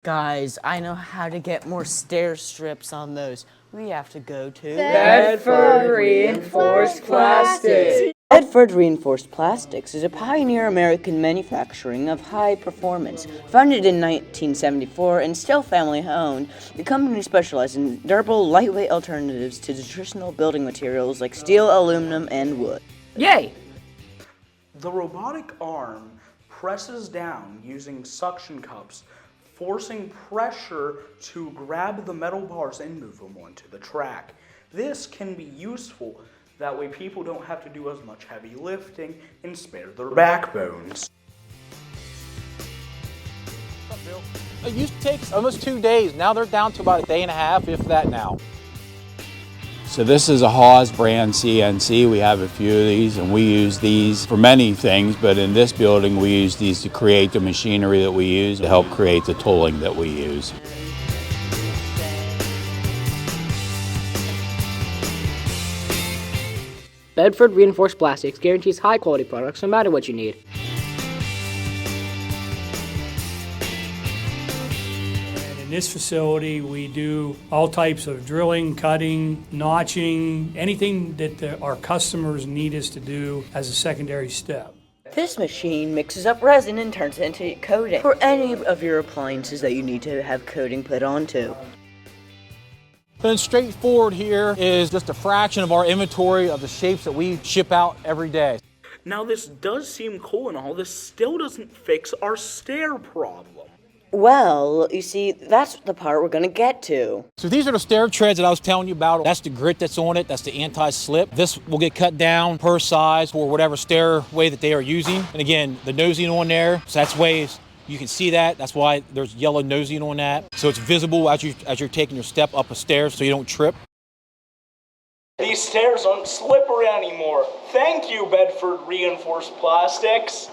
Guys, I know how to get more stair strips on those. We have to go to Bedford Reinforced Plastics. Bedford Reinforced Plastics is a pioneer American manufacturing of high performance. Founded in 1974 and still family owned, the company specializes in durable, lightweight alternatives to traditional building materials like steel, aluminum, and wood. Yay! The robotic arm presses down using suction cups, forcing pressure to grab the metal bars and move them onto the track. This can be useful, that way people don't have to do as much heavy lifting and spare their backbones. What's up, Bill? It used to take almost 2 days. Now they're down to about a day and a half, if that now. So this is a Hawes brand CNC. We have a few of these, and we use these for many things, but in this building we use these to create the machinery that we use to help create the tooling that we use. Bedford Reinforced Plastics guarantees high quality products no matter what you need. In this facility, we do all types of drilling, cutting, notching, anything that our customers need us to do as a secondary step. This machine mixes up resin and turns it into coating for any of your appliances that you need to have coating put onto. Then straightforward here is just a fraction of our inventory of the shapes that we ship out every day. Now this does seem cool and all, this still doesn't fix our stair problem. Well, you see, that's the part we're going to get to. So these are the stair treads that I was telling you about. That's the grit that's on it. That's the anti-slip. This will get cut down per size for whatever stairway that they are using. And again, the nosing on there, so that's ways you can see that. That's why there's yellow nosing on that. So it's visible as you're taking your step up a stair so you don't trip. These stairs aren't slippery anymore. Thank you, Bedford Reinforced Plastics.